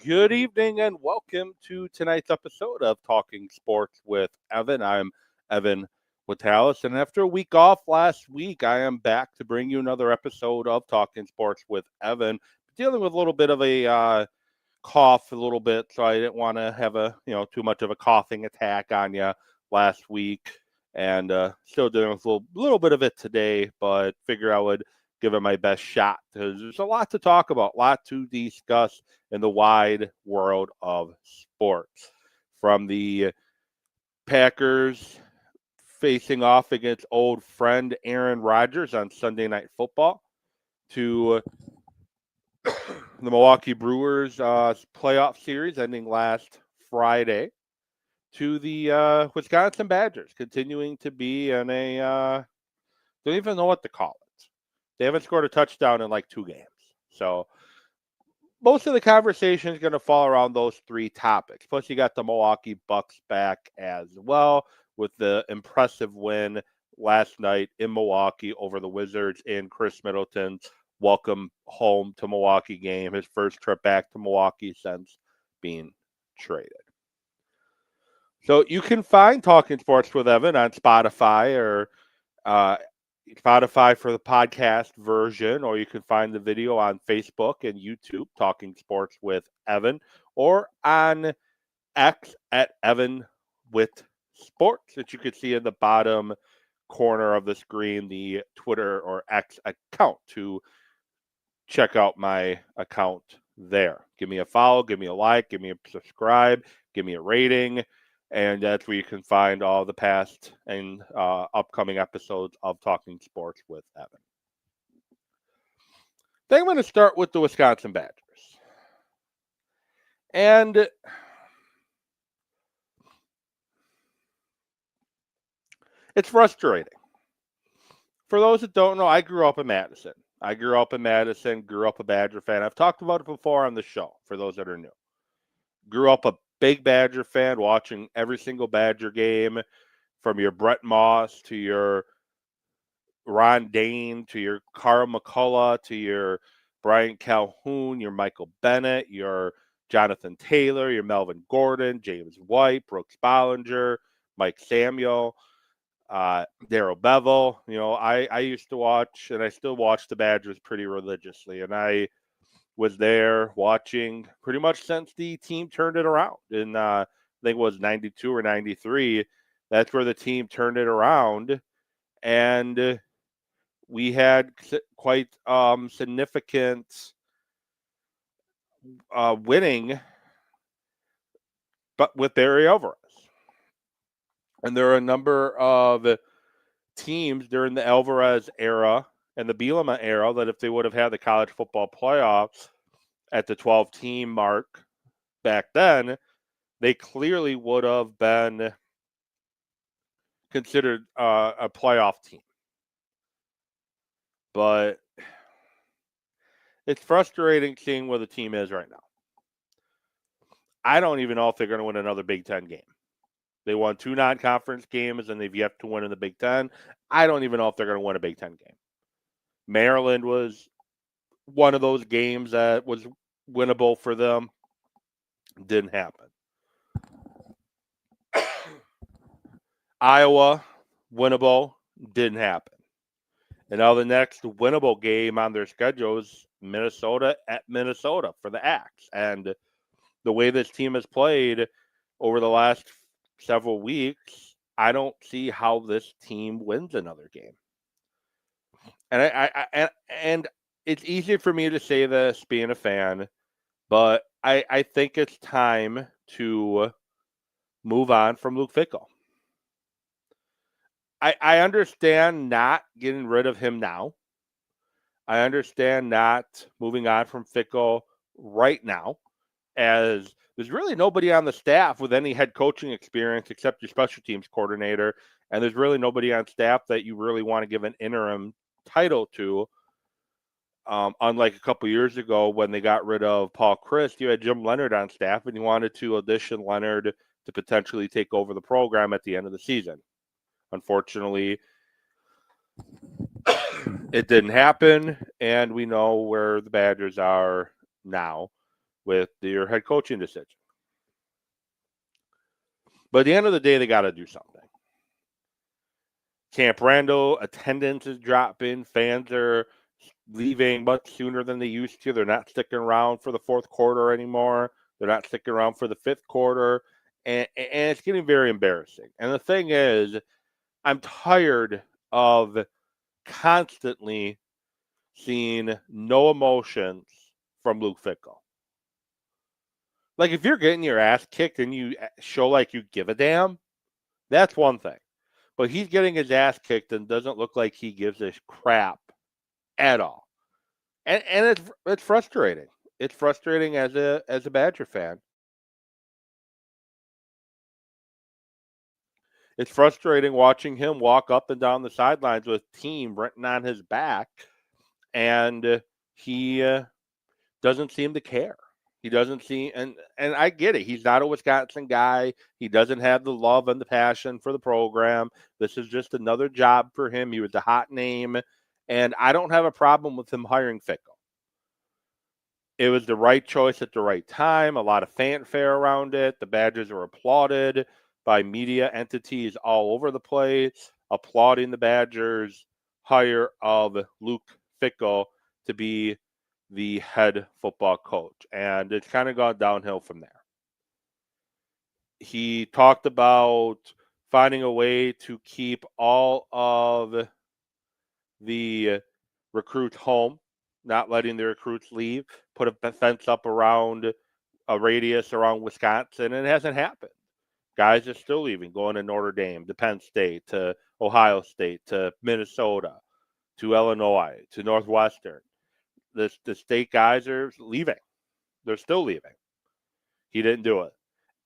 Good evening and welcome to tonight's episode of Talking Sports with Evan. I'm Evan Watalis, and after a week off last week, I am back to bring you another episode of Talking Sports with Evan. Dealing with a little bit of a cough, a little bit, so I didn't want to have too much of a coughing attack on you last week, and still dealing with a little bit of it today, but figure I would give it my best shot because there's a lot to talk about, a lot to discuss in the wide world of sports. From the Packers facing off against old friend Aaron Rodgers on Sunday Night Football to the Milwaukee Brewers playoff series ending last Friday to the Wisconsin Badgers continuing to be in a don't even know what to call it. They haven't scored a touchdown in like 2 games. So most of the conversation is going to fall around those three topics. Plus, you got the Milwaukee Bucks back as well with the impressive win last night in Milwaukee over the Wizards in Chris Middleton's welcome home to Milwaukee game, his first trip back to Milwaukee since being traded. So you can find Talking Sports with Evan on Spotify or Spotify for the podcast version, or you can find the video on Facebook and YouTube, Talking Sports with Evan, or on X at Evan with Sports, that you can see in the bottom corner of the screen, the Twitter or X account to check out my account there. Give me a follow, give me a like, give me a subscribe, give me a rating. And that's where you can find all the past and upcoming episodes of Talking Sports with Evan. Then I'm going to start with the Wisconsin Badgers. And it's frustrating. For those that don't know, I grew up in Madison. Grew up a Badger fan. I've talked about it before on the show, for those that are new. Grew up a big Badger fan, watching every single Badger game, from your Brett Moss to your Ron Dane to your Carl McCullough to your Brian Calhoun, your Michael Bennett, your Jonathan Taylor, your Melvin Gordon, James White, Brooks Bollinger, Mike Samuel, Darrell Bevel. I used to watch, and I still watch the Badgers pretty religiously, and I was there watching pretty much since the team turned it around in I think it was 92 or 93. That's where the team turned it around, and we had quite significant winning, but with Barry Alvarez. And there are a number of teams during the Alvarez era and the Bielema era that if they would have had the college football playoffs at the 12-team mark back then, they clearly would have been considered a playoff team. But it's frustrating seeing where the team is right now. I don't even know if they're going to win another Big Ten game. They won 2 non-conference games, and they've yet to win in the Big Ten. I don't even know if they're going to win a Big Ten game. Maryland was one of those games that was winnable for them. Didn't happen. Iowa, winnable, didn't happen. And now the next winnable game on their schedule is Minnesota at Minnesota for the Axe. And the way this team has played over the last several weeks, I don't see how this team wins another game. And it's easy for me to say this being a fan, but I think it's time to move on from Luke Fickell. I understand not getting rid of him now. I understand not moving on from Fickell right now, as there's really nobody on the staff with any head coaching experience except your special teams coordinator, and there's really nobody on staff that you really want to give an interim title to. Unlike a couple years ago when they got rid of Paul Chryst, you had Jim Leonard on staff, and you wanted to audition Leonard to potentially take over the program at the end of the season. Unfortunately, it didn't happen, and we know where the Badgers are now. with your head coaching decision. But at the end of the day, they got to do something. Camp Randall attendance is dropping. Fans are leaving much sooner than they used to. They're not sticking around for the fourth quarter anymore. They're not sticking around for the fifth quarter. And it's getting very embarrassing. And the thing is, I'm tired of constantly seeing no emotions from Luke Fickell. Like, if you're getting your ass kicked and you show like you give a damn, that's one thing. But he's getting his ass kicked and doesn't look like he gives a crap at all. And it's frustrating. It's frustrating as a Badger fan. It's frustrating watching him walk up and down the sidelines with team written on his back, and he doesn't seem to care. He doesn't seem, and I get it. He's not a Wisconsin guy. He doesn't have the love and the passion for the program. This is just another job for him. He was a hot name, and I don't have a problem with him hiring Fickell. It was the right choice at the right time. A lot of fanfare around it. The Badgers were applauded by media entities all over the place, applauding the Badgers' hire of Luke Fickell to be the head football coach. And it's kind of gone downhill from there. He talked about finding a way to keep all of the recruits home, not letting the recruits leave, put a fence up around a radius around Wisconsin, and it hasn't happened. Guys are still leaving, going to Notre Dame, to Penn State, to Ohio State, to Minnesota, to Illinois, to Northwestern. The state guys are leaving. They're still leaving. He didn't do it.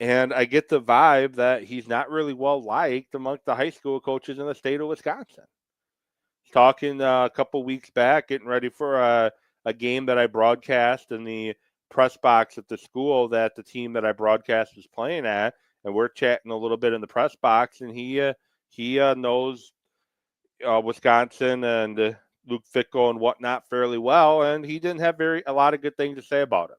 And I get the vibe that he's not really well liked amongst the high school coaches in the state of Wisconsin. Talking a couple weeks back, getting ready for a game that I broadcast in the press box at the school that the team that I broadcast was playing at, and we're chatting a little bit in the press box, and he knows Wisconsin and Luke Fickell and whatnot fairly well, and he didn't have a lot of good things to say about him.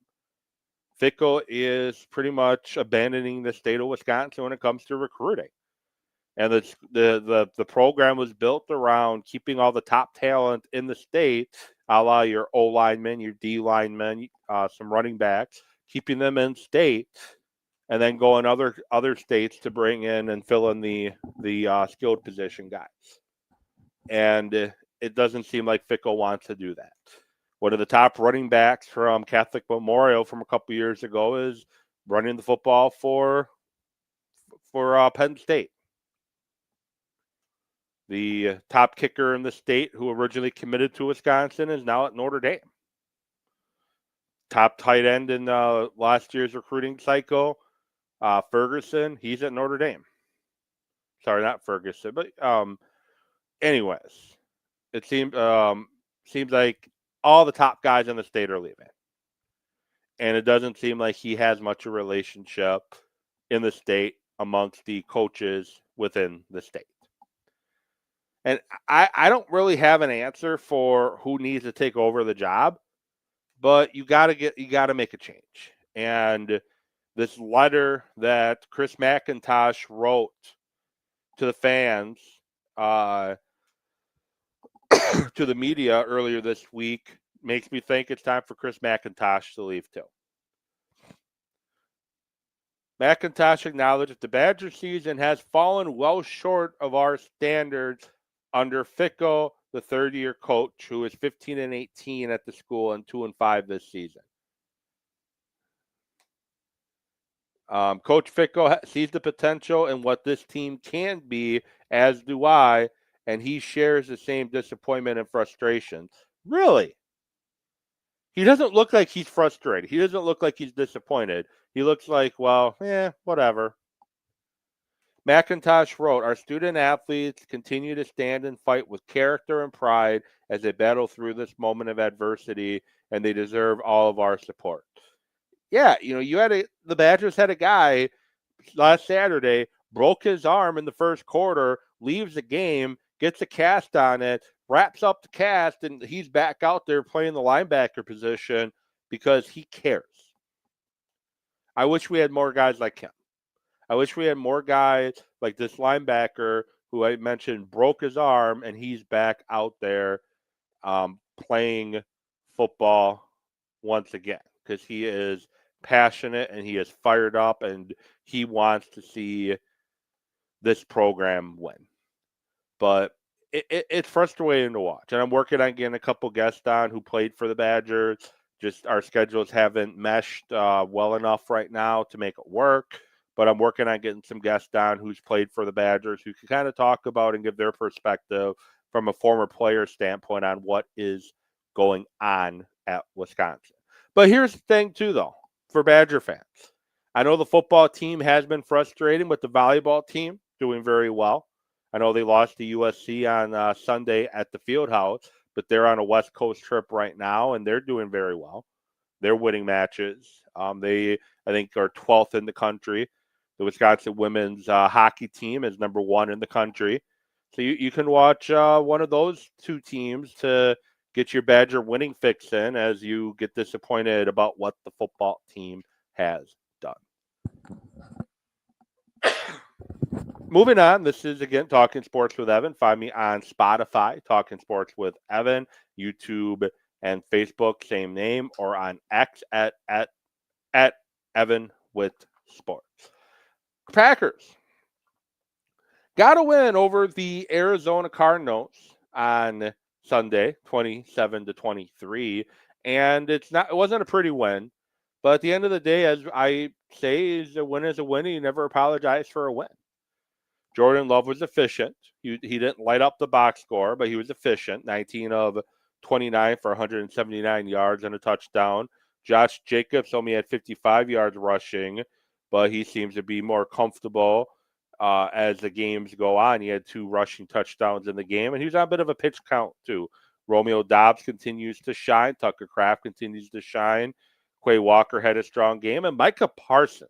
Fickell is pretty much abandoning the state of Wisconsin when it comes to recruiting. And the program was built around keeping all the top talent in the state, a la your O linemen, your D linemen, some running backs, keeping them in state, and then going other states to bring in and fill in the skilled position guys. And it doesn't seem like Fickell wants to do that. One of the top running backs from Catholic Memorial from a couple years ago is running the football for Penn State. The top kicker in the state who originally committed to Wisconsin is now at Notre Dame. Top tight end in last year's recruiting cycle, Ferguson, he's at Notre Dame. Sorry, not Ferguson, but anyways, it seems like all the top guys in the state are leaving. And it doesn't seem like he has much of a relationship in the state amongst the coaches within the state. And I don't really have an answer for who needs to take over the job, but you got to make a change. And this letter that Chris McIntosh wrote to the fans, to the media earlier this week, makes me think it's time for Chris McIntosh to leave too. McIntosh acknowledged that the Badger season has fallen well short of our standards under Fickell, the third-year coach, who is 15-18 at the school and 2-5 this season. Coach Fickell sees the potential in what this team can be, as do I, and he shares the same disappointment and frustration. Really? He doesn't look like he's frustrated. He doesn't look like he's disappointed. He looks like, well, whatever. McIntosh wrote, our student athletes continue to stand and fight with character and pride as they battle through this moment of adversity, and they deserve all of our support. Yeah, the Badgers had a guy last Saturday, broke his arm in the first quarter, leaves the game, gets a cast on it, wraps up the cast, and he's back out there playing the linebacker position because he cares. I wish we had more guys like him. I wish we had more guys like this linebacker who I mentioned broke his arm and he's back out there playing football once again because he is passionate and he is fired up and he wants to see this program win. But it's frustrating to watch. And I'm working on getting a couple guests on who played for the Badgers. Just our schedules haven't meshed well enough right now to make it work. But I'm working on getting some guests on who's played for the Badgers who can kind of talk about and give their perspective from a former player standpoint on what is going on at Wisconsin. But here's the thing, too, though, for Badger fans. I know the football team has been frustrating, but the volleyball team doing very well. I know they lost to USC on Sunday at the field house, but they're on a West Coast trip right now, and they're doing very well. They're winning matches. They, I think, are 12th in the country. The Wisconsin women's hockey team is number 1 in the country. So you can watch one of those two teams to get your Badger winning fix in as you get disappointed about what the football team has done. Moving on, this is, again, Talking Sports with Evan. Find me on Spotify, Talking Sports with Evan, YouTube, and Facebook, same name, or on X at Evan with Sports. Packers got a win over the Arizona Cardinals on Sunday, 27-23, and it wasn't a pretty win, but at the end of the day, as I say, a win is a win. You never apologize for a win. Jordan Love was efficient. He didn't light up the box score, but he was efficient. 19 of 29 for 179 yards and a touchdown. Josh Jacobs only had 55 yards rushing, but he seems to be more comfortable as the games go on. He had 2 rushing touchdowns in the game, and he was on a bit of a pitch count too. Romeo Doubs continues to shine. Tucker Kraft continues to shine. Quay Walker had a strong game, and Micah Parsons.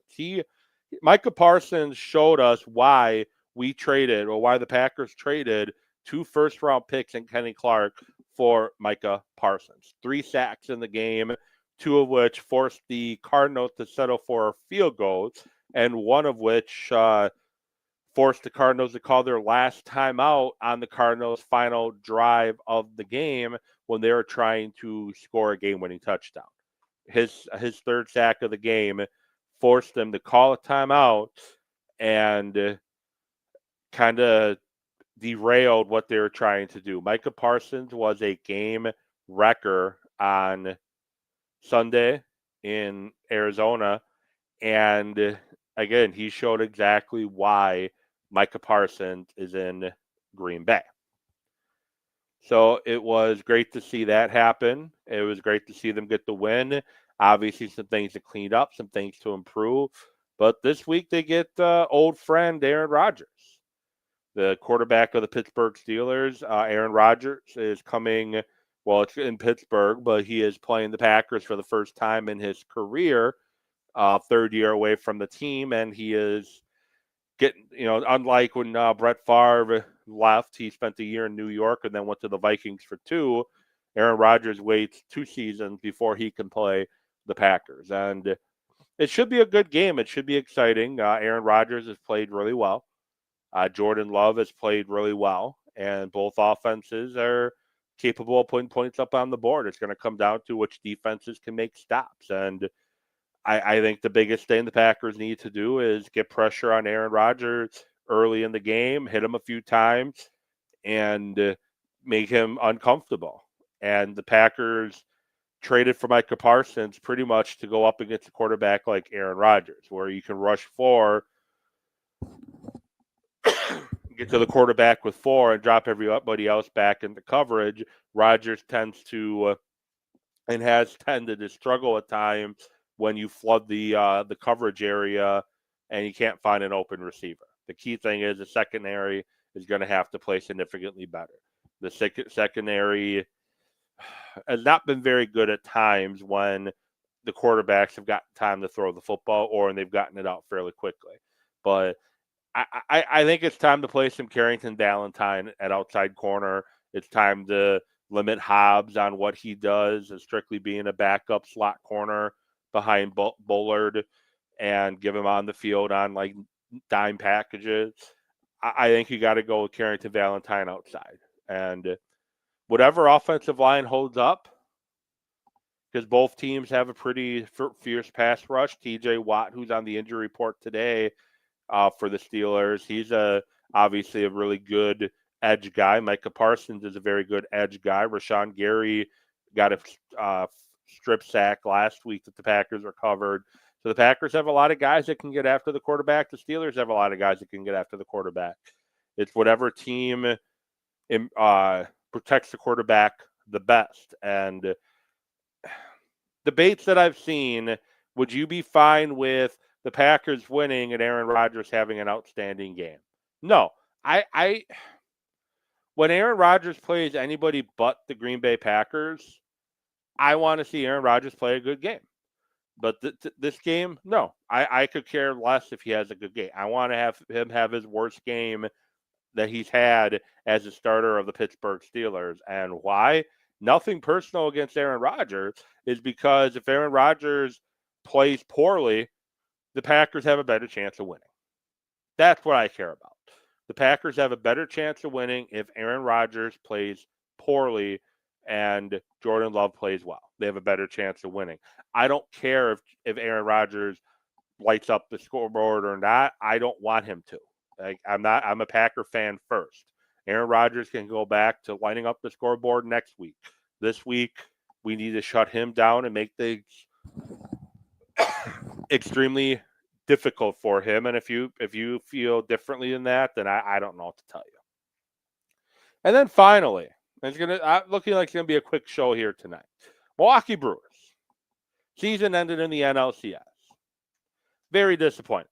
Micah Parsons showed us why we traded, or why the Packers traded 2 first-round picks in Kenny Clark for Micah Parsons. 3 sacks in the game, 2 of which forced the Cardinals to settle for field goals, and 1 of which forced the Cardinals to call their last timeout on the Cardinals' final drive of the game when they were trying to score a game-winning touchdown. His 3rd sack of the game forced them to call a timeout and kind of derailed what they were trying to do. Micah Parsons was a game wrecker on Sunday in Arizona, and again, he showed exactly why Micah Parsons is in Green Bay. So it was great to see that happen. It was great to see them get the win. Obviously, some things to clean up, some things to improve. But this week they get old friend Aaron Rodgers, the quarterback of the Pittsburgh Steelers. Aaron Rodgers is coming, well, it's in Pittsburgh, but he is playing the Packers for the first time in his career, 3rd year away from the team, and he is getting, unlike when Brett Favre left, he spent a year in New York and then went to the Vikings for 2. Aaron Rodgers waits 2 seasons before he can play the Packers, and it should be a good game. It should be exciting. Aaron Rodgers has played really well. Jordan Love has played really well, and both offenses are capable of putting points up on the board. It's going to come down to which defenses can make stops, and I think the biggest thing the Packers need to do is get pressure on Aaron Rodgers early in the game, hit him a few times, and make him uncomfortable. And the Packers traded for Micah Parsons pretty much to go up against a quarterback like Aaron Rodgers, where you can rush 4, get to the quarterback with 4, and drop everybody else back into coverage. Rodgers tends to and has tended to struggle at times when you flood the coverage area and you can't find an open receiver. The key thing is the secondary is going to have to play significantly better. The secondary has not been very good at times when the quarterbacks have gotten time to throw the football or they've gotten it out fairly quickly. But I think it's time to play some Carrington Valentine at outside corner. It's time to limit Hobbs on what he does as strictly being a backup slot corner behind Bullard and give him on the field on like dime packages. I think you got to go with Carrington Valentine outside. And whatever offensive line holds up, because both teams have a pretty fierce pass rush. TJ Watt, who's on the injury report today for the Steelers, he's obviously a really good edge guy. Micah Parsons is a very good edge guy. Rashawn Gary got a strip sack last week that the Packers recovered. So the Packers have a lot of guys that can get after the quarterback. The Steelers have a lot of guys that can get after the quarterback. It's whatever team protects the quarterback the best. And debates that I've seen, would you be fine with the Packers winning and Aaron Rodgers having an outstanding game? No. When Aaron Rodgers plays anybody but the Green Bay Packers, I want to see Aaron Rodgers play a good game. But this game, no. I could care less if he has a good game. I want to have him have his worst game that he's had as a starter of the Pittsburgh Steelers. And why? Nothing personal against Aaron Rodgers, is because if Aaron Rodgers plays poorly, the Packers have a better chance of winning. That's what I care about. The Packers have a better chance of winning if Aaron Rodgers plays poorly and Jordan Love plays well. They have a better chance of winning. I don't care if Aaron Rodgers lights up the scoreboard or not. I don't want him to. I'm a Packer fan first. Aaron Rodgers can go back to lining up the scoreboard next week. This week, we need to shut him down and make things extremely difficult for him. And if you feel differently than that, then I don't know what to tell you. And then finally, it's looking like it's gonna be a quick show here tonight. Milwaukee Brewers. Season ended in the NLCS. Very disappointing.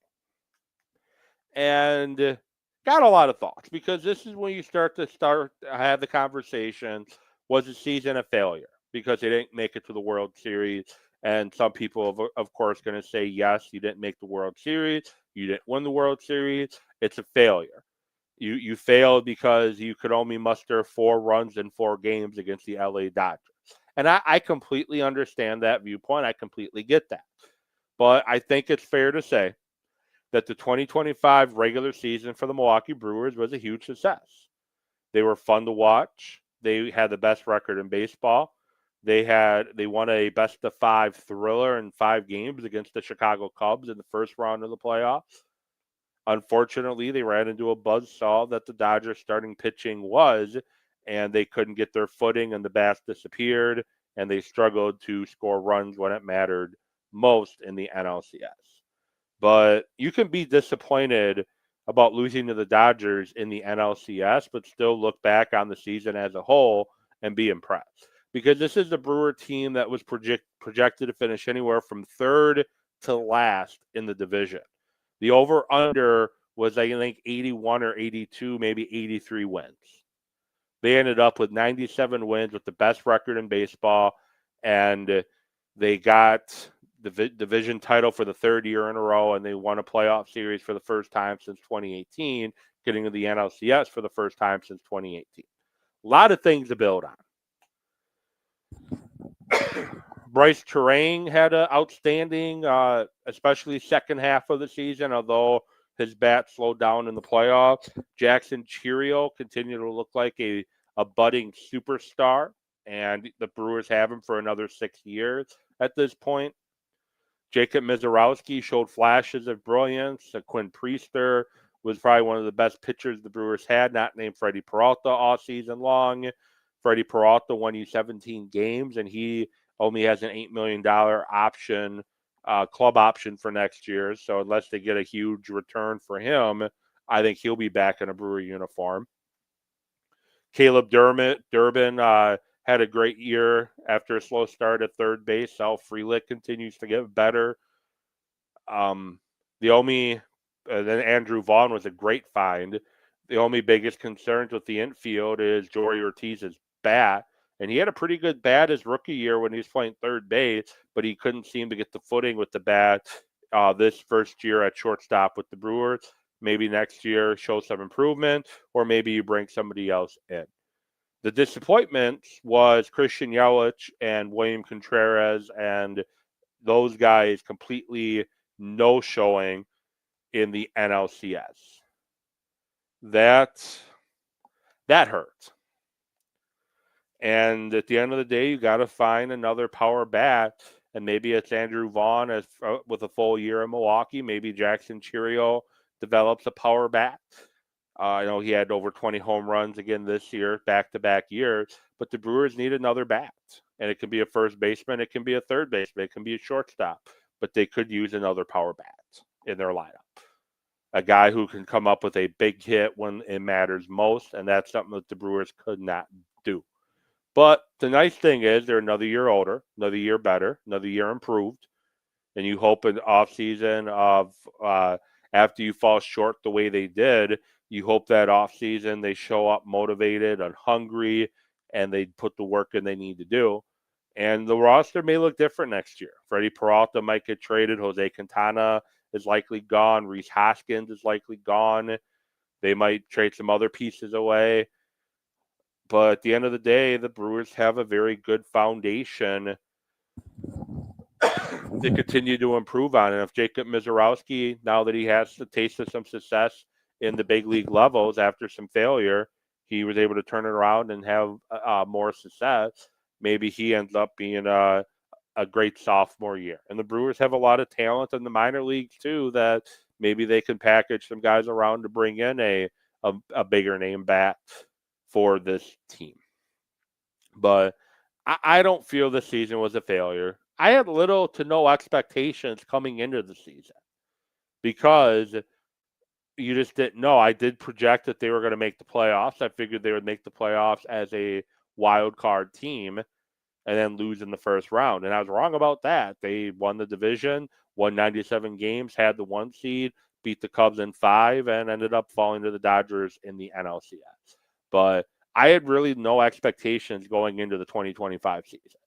And got a lot of thoughts, because this is when you start to have the conversation. Was the season a failure because they didn't make it to the World Series? And some people, of course, going to say, yes, you didn't make the World Series. You didn't win the World Series. It's a failure. You failed because you could only muster 4 runs in 4 games against the LA Dodgers. And I completely understand that viewpoint. I completely get that. But I think it's fair to say that the 2025 regular season for the Milwaukee Brewers was a huge success. They were fun to watch. They had the best record in baseball. They won a best-of-5 thriller in 5 games against the Chicago Cubs in the first round of the playoffs. Unfortunately, they ran into a buzzsaw that the Dodgers starting pitching was, and they couldn't get their footing, and the bats disappeared, and they struggled to score runs when it mattered most in the NLCS. But you can be disappointed about losing to the Dodgers in the NLCS, but still look back on the season as a whole and be impressed. Because this is the Brewer team that was projected to finish anywhere from 3rd to last in the division. The over-under was, I think, 81 or 82, maybe 83 wins. They ended up with 97 wins, with the best record in baseball, and they got the division title for the 3rd year in a row, and they won a playoff series for the first time since 2018, getting to the NLCS for the first time since 2018. A lot of things to build on. Bryce Terang had an outstanding, especially second half of the season, although his bat slowed down in the playoffs. Jackson Chourio continued to look like a budding superstar, and the Brewers have him for another 6 years at this point. Jacob Mizorowski showed flashes of brilliance. Quinn Priester was probably one of the best pitchers the Brewers had, not named Freddie Peralta all season long. Freddie Peralta won you 17 games, and he only has an $8 million option, club option for next year. So unless they get a huge return for him, I think he'll be back in a Brewer uniform. Caleb Durbin had a great year after a slow start at third base. Sal Frelick continues to get better. Then Andrew Vaughn was a great find. The only biggest concerns with the infield is Jory Ortiz's bat. And he had a pretty good bat his rookie year when he was playing third base, but he couldn't seem to get the footing with the bat this first year at shortstop with the Brewers. Maybe next year show some improvement, or maybe you bring somebody else in. The disappointment was Christian Yelich and William Contreras, and those guys completely no showing in the NLCS. That hurts. And at the end of the day, you got to find another power bat. And maybe it's Andrew Vaughn with a full year in Milwaukee. Maybe Jackson Chourio develops a power bat. I know he had over 20 home runs again this year, back-to-back years. But the Brewers need another bat. And it can be a first baseman. It can be a third baseman. It can be a shortstop. But they could use another power bat in their lineup. A guy who can come up with a big hit when it matters most. And that's something that the Brewers could not do. But the nice thing is they're another year older, another year better, another year improved. And you hope in the offseason of after you fall short the way they did, you hope that offseason they show up motivated and hungry and they put the work in they need to do. And the roster may look different next year. Freddie Peralta might get traded. Jose Quintana is likely gone. Rhys Hoskins is likely gone. They might trade some other pieces away. But at the end of the day, the Brewers have a very good foundation to continue to improve on. And if Jacob Misiorowski, now that he has the taste of some success in the big league levels after some failure, he was able to turn it around and have more success. Maybe he ends up being a great sophomore year. And the Brewers have a lot of talent in the minor leagues too that maybe they can package some guys around to bring in a bigger name bat for this team. But I don't feel the season was a failure. I had little to no expectations coming into the season because you just didn't know. I did project that they were going to make the playoffs. I figured they would make the playoffs as a wild card team and then lose in the first round. And I was wrong about that. They won the division, won 97 games, had the 1 seed, beat the Cubs in 5, and ended up falling to the Dodgers in the NLCS. But I had really no expectations going into the 2025 season.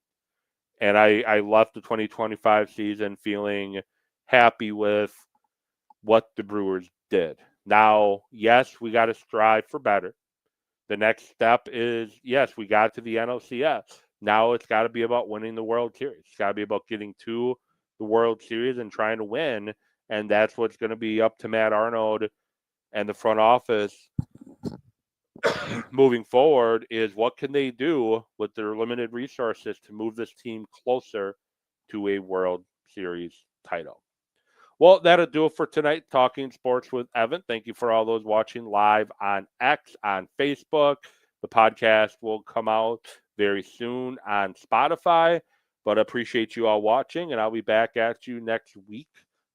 And I left the 2025 season feeling happy with what the Brewers did. Now, yes, we got to strive for better. The next step is, yes, we got to the NLCS. Now it's got to be about winning the World Series. It's got to be about getting to the World Series and trying to win. And that's what's going to be up to Matt Arnold and the front office moving forward is what can they do with their limited resources to move this team closer to a World Series title. Well, that'll do it for tonight, Talking Sports with Evan. Thank you for all those watching live on X, on Facebook. The podcast will come out very soon on Spotify, but I appreciate you all watching, and I'll be back at you next week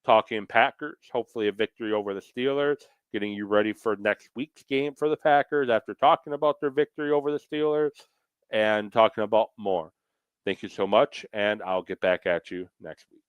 talking Packers, hopefully a victory over the Steelers, getting you ready for next week's game for the Packers after talking about their victory over the Steelers and talking about more. Thank you so much, and I'll get back at you next week.